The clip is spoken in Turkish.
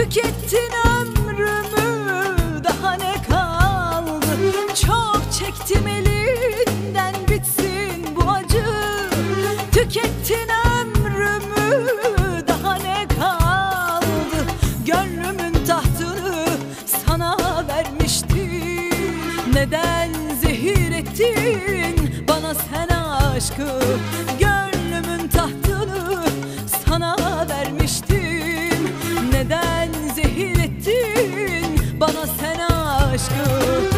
Tükettin ömrümü, daha ne kaldı? Çok çektim elinden, bitsin bu acı. Tükettin ömrümü, daha ne kaldı? Gönlümün tahtını sana vermiştim. Neden zehir ettin bana sen aşkı? Gönlümün tahtını sana vermiştim. Neden zehir ettin bana sen aşkı?